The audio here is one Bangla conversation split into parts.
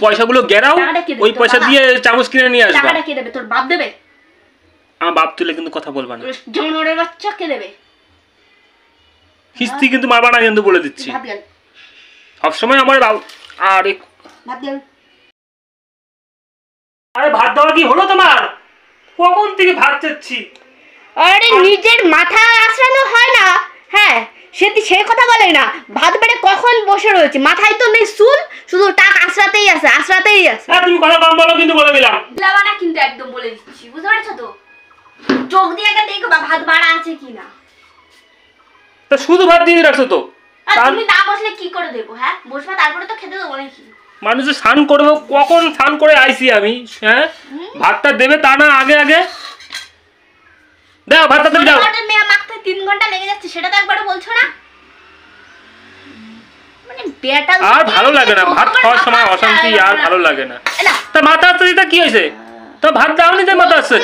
পয়সাগুলো গেরাও, ওই পয়সা দিয়ে চামচ কিনে নিয়ে আসবা। টাকাটা কে দেবে? তোর বাপ দেবে? আমার বাপ তুলে কিন্তু কথা বলবা না। জানোয়ারের বাচ্চা কে দেবে? কিস্তি কিন্তু মারবা না কিন্তু বলে দিচ্ছি। সবসময় আমার আরে আরে ভাত দেওয়া কি হলো তোমার? কখন থেকে ভাত চাচ্ছি। আরে নিজের মাথা আছড়ানো হয় না? হ্যাঁ, সেই কথা বলে না। ভাত বেড়ে কখন বসে রয়েছে, মাথায় তো নেই চুল, শুধু টাক আছড়াতেই আছে, আছড়াতেই আছে। তুমি কথা কম বলো কিন্তু বলে দিলাম। দিলাবা না কিন্তু একদম বলে দিচ্ছি, বুঝতে পারছো তো? চোখ দিয়ে দেখবা ভাত বাড়া আছে কিনা। তা শুধু ভাত দিয়ে রাখছো তো। তুমি না বসলে কি করে দেবো? হ্যাঁ, বসবা তারপরে তো খেতে দেবো নাকি? মানুষে স্নান করবো, কখন স্নান করে আইছি আমি। হ্যাঁ, ভাতটা দেবে তা না আগে আগে দাও, ভাতটা তুমি দাও। মেয়ে মাখতে 3 ঘন্টা লেগে যাচ্ছে, সেটা তো একবারও বলছো না। মানে বেটা আর ভালো লাগে না, ভাত খাওয়ার সময় অশান্তি, আর ভালো লাগে না। তা মাথা আসতে কি হয়েছে? তো ভাত দাওনি তো মাথা আসছে।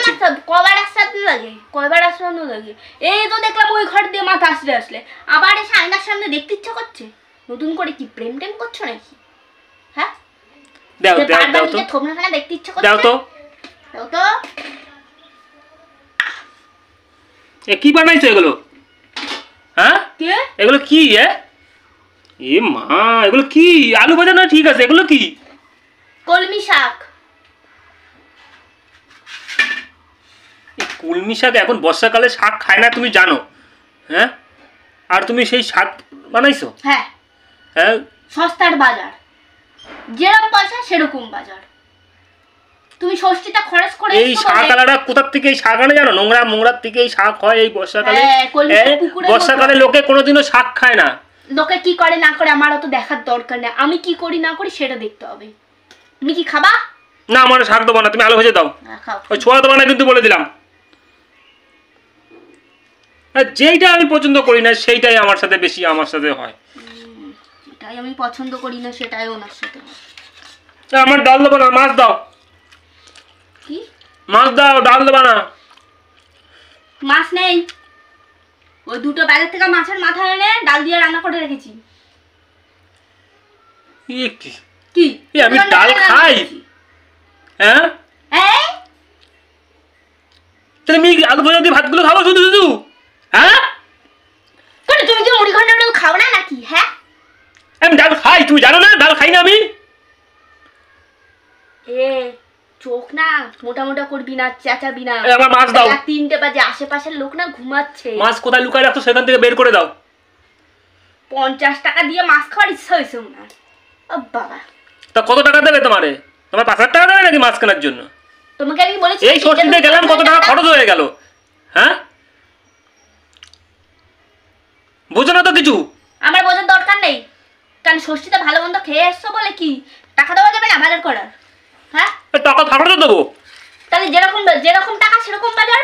কয়বার আসতে লাগে, কয়বার আসতে লাগে। এই তো দেখলাম ওই ঘর দিয়ে মাথা আসলে আবার এসে আয়নার সামনে দেখতে ইচ্ছা করছে। নতুন করে কি প্রেম টেম করছো নাকি? হ্যাঁ, দাও দাও দাও তো, থোবনাখানা দেখতে ইচ্ছা করছে। দাও তো, দাও তো। এ কি বানাইছো এগুলো? হ্যাঁ, কে এগুলো কি? এ মা, এগুলো কি? আলু ভাজা না, ঠিক আছে, এগুলো কি? কলমি শাক। কলমি শাক এখন বর্ষাকালে শাক খায় না, তুমি জানো? হ্যাঁ, আর তুমি সেই শাক বানাইছো? হ্যাঁ হ্যাঁ, সস্তার বাজার, যেরকম পয়সা সেরকম বাজার। তুমি ষষ্ঠীটা খরচ করে এই শাক আলাদা কোথা থেকে এই শাক আনে জানো? নোংরা মোংরার থেকে এই শাক হয় এই বর্ষাকালে। বর্ষাকালে লোকে কোনোদিনও শাক খায় না। লোকে কি করে না করে আমার অত দেখার দরকার নেই, আমি কি করি না করি সেটা দেখতে হবে। তুমি কি খাবা? না, আমার শাক দেবো না, তুমি আলু ভেজে দাও। ওই ছোয়া দেবো না কিন্তু বলে দিলাম। যেইটা আমি পছন্দ করি না সেইটাই আমার সাথে বেশি আমার সাথে হয়। যেটাই আমি পছন্দ করি না সেটাই ওনার সাথে হয়। আমার ডাল দেবো না, মাছ দাও। কি মাছ দাও, ডাল দেবো না। মাছ নেই, ওই দুটো বাজার থেকে মাছের মাথা এনে ডাল দিয়ে রান্না করে রেখেছি। কি আমি ডাল খাই? হ্যাঁ, তুমি আলু ভাজা দিয়ে ভাতগুলো খাবো শুধু শুধু? হ্যাঁ, তুমি কি মুড়ি ঘন্ট খাও না নাকি? হ্যাঁ, আমি ডাল খাই, তুমি জানো না ডাল খাই না আমি? চোখ না মোটা মোটা করবি না, চেঁচাবি না। আমার মাছ দাও। 3টে বাজে, আশেপাশের লোক না ঘুমাচ্ছে। মাছ কোথায় লুকায় রাখছো সেখান থেকে বের করে দাও। 50 টাকা দিয়ে মাছ খাওয়ার ইচ্ছা হয়েছে না? ও বাবা, তা কত টাকা দেবে তোমারে? তোমার 5,000 টাকা দেবে নাকি মাছ কেনার জন্য? তোমাকে আমি বলেছি এই ষষ্ঠীতে গেলাম, কত টাকা খরচ হয়ে গেল। হ্যাঁ, বুঝো না তো কিছু? আমার বোঝার দরকার নেই, কারণ ষষ্ঠীতে ভালো মন্দ খেয়ে এসছো বলে কি টাকা দেওয়া যাবে না বাজার করার? হ্যাঁ, টাকা থাকলে তো দেবো। তাহলে যেরকম টাকা সেরকম বাজার।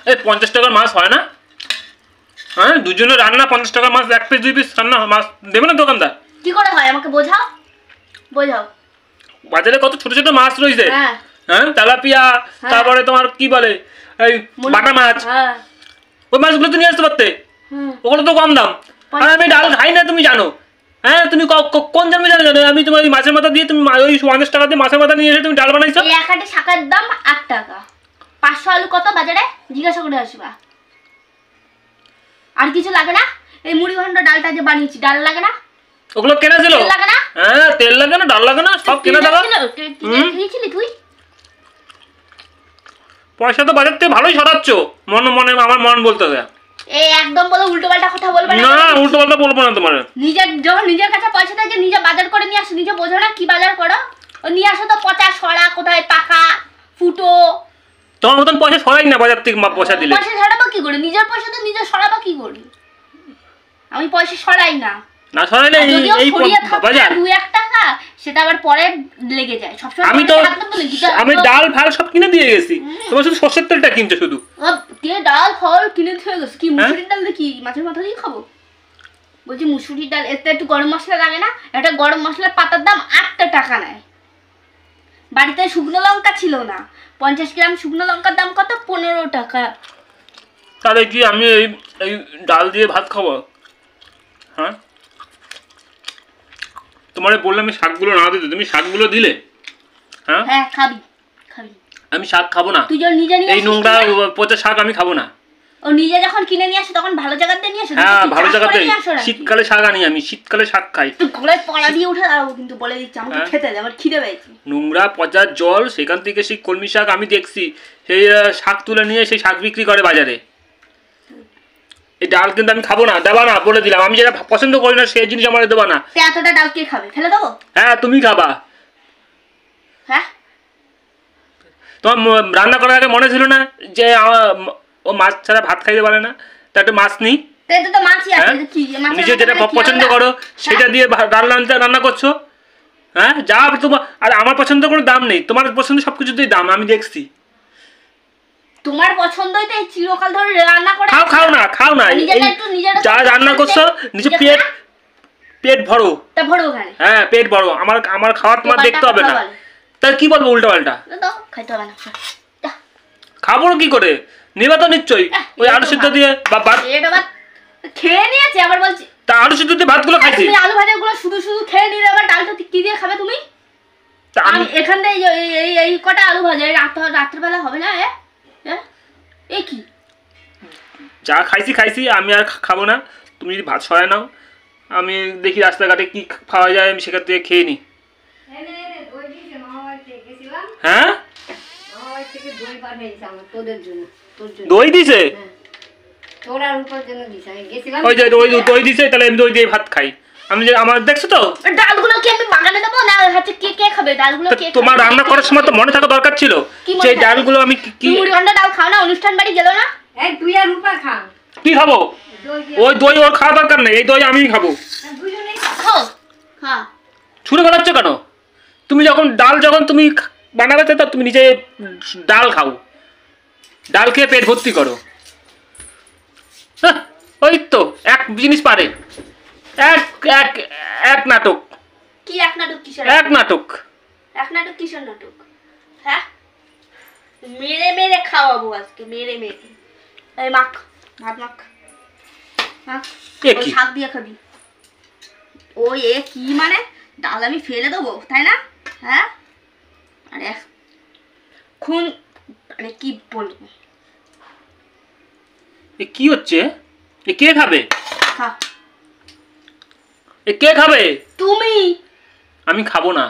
এই 50 টাকার মাছ হয় না? হ্যাঁ, দুজনের রান্না 50 টাকার মাছ, 1 পিস 2 পিস রান্না মাছ দেবে না দোকানদার? কি করে হয় আমাকে বোঝাও, বোঝাও। বাজারে কত ছোট ছোট মাছ রয়েছে। হ্যাঁ, তেলাপিয়া, তারপরে তোমার কি বলে এই বাটা মাছ, ওই মাছগুলো তো নিয়ে আসতে পারতে, ওগুলো তো কম দাম। আর আমি ডাল খাই না তুমি জানো। হ্যাঁ, তুমি কোন জন্মে জানো? আমি তোমার ওই মাছের মাথা দিয়ে, তুমি ওই 50 টাকা দিয়ে মাছের মাথা নিয়ে এসে তুমি ডাল বানাইছো। এই এক আটে শাকের দাম 8 টাকা। 500 আলু কত বাজারে জিজ্ঞাসা করে আসবা। আর কিছু লাগে না? এই মুড়ি ঘন্ট ডালটা যে বানিয়েছি, ডাল লাগে না? ওগুলো কেনা ছিল? তেল লাগে না? হ্যাঁ, তেল লাগে না, ডাল লাগে না, সব কেনা দাও। খেয়েছিলি তুই? পয়সা তো বাজার থেকে ভালোই সরাচ্ছ, মনে মনে আমার মন বলতেছে। এই একদম বলো উল্টো পাল্টা কথা বলবে না। না, উল্টো পাল্টা বলবো না তোমার। যখন নিজের কাছে পয়সা থাকে নিজে বাজার করে নিয়ে আসো, নিজে বোঝো না কি বাজার করো? ও নিয়ে আসো তো পচা সরা, কোথায় পাকা ফুটো। তোমার মতন পয়সা সরাই না বাজার থেকে পয়সা দিলে। পয়সা সরাবো কি করে? নিজের পয়সা তো নিজে সরাবো কি করে? আমি পয়সা সরাই না। না সরাই না, এই বাজার 2-1 টাকা সেটা আবার পরে লেগে যায়। সবসময় আমি ডাল ফাল সব কিনে দিয়ে গেছি, তোমার শুধু সরষের তেলটা কিনছো শুধু। দিয়ে ডাল ফল কিনে দিয়ে গেছে কি? মুসুরির ডাল দিয়ে কি মাছের মাথা দিয়ে খাবো? বলছি মুসুরির ডাল, এতে একটু গরম মশলা লাগে না? একটা গরম মশলার পাতার দাম 8 টাকা নেয়। বাড়িতে শুকনো লঙ্কা ছিল না, 50 গ্রাম শুকনো লঙ্কার দাম কত? 15 টাকা। তাহলে কি আমি এই ডাল দিয়ে ভাত খাবো? হ্যাঁ, তোমারে বললাম আমি শাকগুলো না দিতে, তুমি শাকগুলো দিলে। হ্যাঁ হ্যাঁ খাবি খাবি। আমি শাক খাবো না, তুই যখন নিজে নিয়ে এই নোংরা পচা শাক আমি খাবো না। ও নিজে যখন কিনে নিয়ে আসে তখন ভালো জায়গাতে নিয়ে আসে। হ্যাঁ ভালো জায়গাতে, শীতকালে শাক আনি আমি, শীতকালে শাক খাই। তুই গলায় পড়া দিয়ে উঠে দাঁড়াবো কিন্তু বলে দিচ্ছি, আমাকে খেতে দে, আমার খিদে পেয়েছে। নোংরা পচা জল, সেখান থেকে সেই কলমি শাক আমি দেখছি, সেই শাক তুলে নিয়ে সেই শাক বিক্রি করে বাজারে। এই ডাল কিন্তু আমি খাবো না, দেবা না, বলে দিলাম। আমি যেটা পছন্দ করি না সেই জিনিস আমার দেবা না। এতটা ডাল কে খাবে, ফেলে দেবো? হ্যাঁ তুমি খাবা। হ্যাঁ তোমার রান্না করার আগে মনে ছিল না যে ও মাছ ছাড়া ভাত খাইতে পারে না, তা একটা মাছ নেই? নিজে যেটা পছন্দ করো সেটা দিয়ে রান্না করছো। হ্যাঁ যা তোমার, আর আমার পছন্দ কোনো দাম নেই, তোমার পছন্দ সবকিছুতেই দাম, আমি দেখছি। তোমার পছন্দই তো চিরকাল ধরে রান্না করে খাও না, খাও না, যা রান্না করছো নিজে পেট ভরো। তা ভরো ওখানে, হ্যাঁ পেট ভরো। আমার খাওয়া তোমার দেখতে হবে না। তাই কি বলবো উল্টা পাল্টা? খাইতে হবে না, খাবো কি করে? নেবা তো নিশ্চয়ই, ওই আলু সিদ্ধ দিয়ে খেয়ে নিয়েছে। আবার বলছি তা আলু সিদ্ধ দিয়ে ভাতগুলো খাইছি। তুমি আলু ভাজাগুলো শুধু শুধু খেয়ে নিলে, আবার ডালটা কি দিয়ে খাবে তুমি? আমি এখান থেকে এই কটা আলু ভাজা রাত্রেবেলা হবে না? এ কি যা খাইছি, আমি আর খাবো না। তুমি যদি ভাত সরাই নাও, আমি দেখি রাস্তাঘাটে কি খাওয়া যায়, আমি সেখান থেকে খেয়ে নিই। হ্যাঁ দই দিছে? ওই যে দই দিছে, তাহলে আমি দই দিয়ে ভাত খাই। আমি যে আমার দেখছো তো ডালগুলো কি আমি বাগানে দেবো না হাতে? কে খাবে ডালগুলো? তোমার রান্না করার সময় তো মনে থাকা দরকার ছিল যে ডালগুলো আমি কি মুড়ি ঘন্টা ডাল খাও না? অনুষ্ঠান বাড়ি গেল না? তুই আর রূপা খা। কি খাবো? ওই দই ওর খাওয়া দরকার নেই, এই দই আমিই খাবো। ছুড়ে বেড়াচ্ছ কেন? তুমি যখন তুমি বানাবে তো তুমি নিজে ডাল খাও, ডাল খেয়ে পেট ভর্তি করো। ওই তো এক জিনিস পারে, এক নাটক। কি এক নাটক? কিসের এক নাটক? এক নাটক কিসের নাটক? হ্যাঁ মেরে খাওয়াবো আজকে, মেরে। এই মাখ, ভাত মাখ, শাক দিয়ে খাবি। ওই কি মানে ডাল আমি ফেলে দেবো তাই না? হ্যাঁ আরে খুন, আরে কি বলবো? কি হচ্ছে? কে খাবে? খা। কে খাবে? তুমি। আমি খাবো না,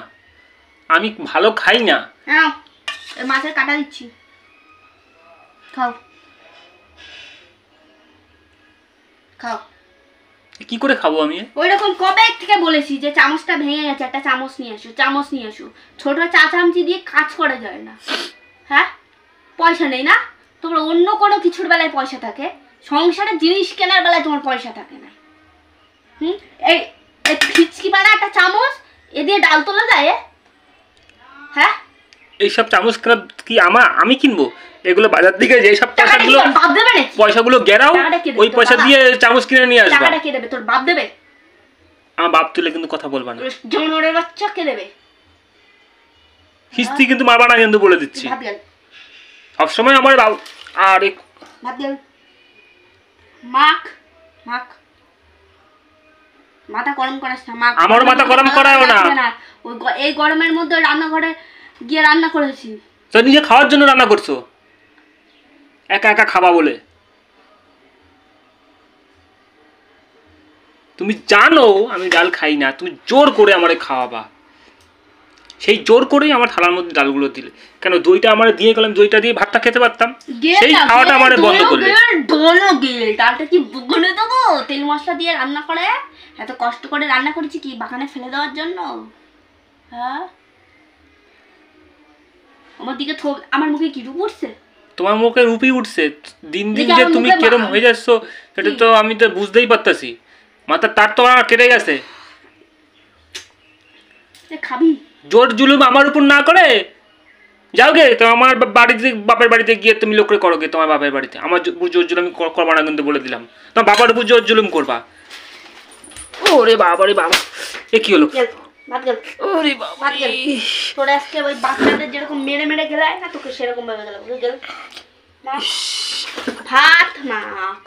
আমি ভালো খাই না। হ্যাঁ মাছের কাটা দিচ্ছি, খাও খাও। কি করে খাবো আমি? ওইরকম কবে থেকে বলেছি যে চামচটা ভেঙে গেছে, একটা চামচ নিয়ে আসো। ছোট চা চামচি দিয়ে কাজ করা যায় না। হ্যাঁ পয়সা নেই না? তোমার অন্য কোনো কিছুর বেলায় পয়সা থাকে, সংসারের জিনিস কেনার বেলায় তোমার পয়সা থাকে না। এই ফিচকি পানা একটা চামচ, এ দিয়ে ডাল তোলা যায়? হ্যাঁ এইসব চামচ কেনা কি আমি কিনবো? এগুলো বাজার থেকে যেসব পয়সাগুলো গেরাও, ওই পয়সা দিয়ে চামচ কিনে নিয়ে আসবা। টাকাটা কে দেবে? তোর বাপ দেবে? আমার বাপ তুলে কিন্তু কথা বলবা না। জনরের বাচ্চা কে দেবে? কিস্তি কিন্তু মারবা না, কিন্তু বলে দিচ্ছি। সবসময় আমার আর মাখ মাথা গরম করাস না। আমার মাথা গরম করাও না। এই গরমের মধ্যে রান্নাঘরে গিয়ে রান্না করেছি। তো নিজে খাওয়ার জন্য রান্না করছো, একা খাবা বলে? তুমি জানো আমি ডাল খাই না, তুমি জোর করে আমারে খাওয়াবা। সেই জোর করেই আমার থালার মধ্যে ডালগুলো দিলে। কেন দইটা আমার দিয়ে গেলাম, দইটা দিয়ে ভাতটা খেতে পারতাম, সেই খাওয়াটা আমার বন্ধ করলে। ডালটা কি বুগনে দেবো? তেল মশলা দিয়ে রান্না করে, এত কষ্ট করে রান্না করেছি কি বাগানে ফেলে দেওয়ার জন্য? হ্যাঁ আমার মুখে কি রূপ উঠছে? তোমার মুখে রূপই উঠছে। দিন দিন যে তুমি কেরম হয়ে যাচ্ছ সেটা তো আমি তো বুঝতেই পারতাছি। মাথার তার তো আমার কেটে গেছে। খাবি? জোর জুলুম আমার উপর না করে যাও গে তো আমার বাড়িতে, বাপের বাড়িতে গিয়ে তুমি লোক করো গে তোমার বাপের বাড়িতে। আমার উপর জোর জুলুম করবা না কিন্তু বলে দিলাম। তোমার বাবার উপর জোর জুলুম করবা। ওরে বাবা রে বাবা, এ কি হলো? ওরে বাবা, তোরা আজকে ওই বাচ্চাদের যেরকম মেরে গেলায় না, তোকে সেরকম ভাবে গেল। ভাত মাখ।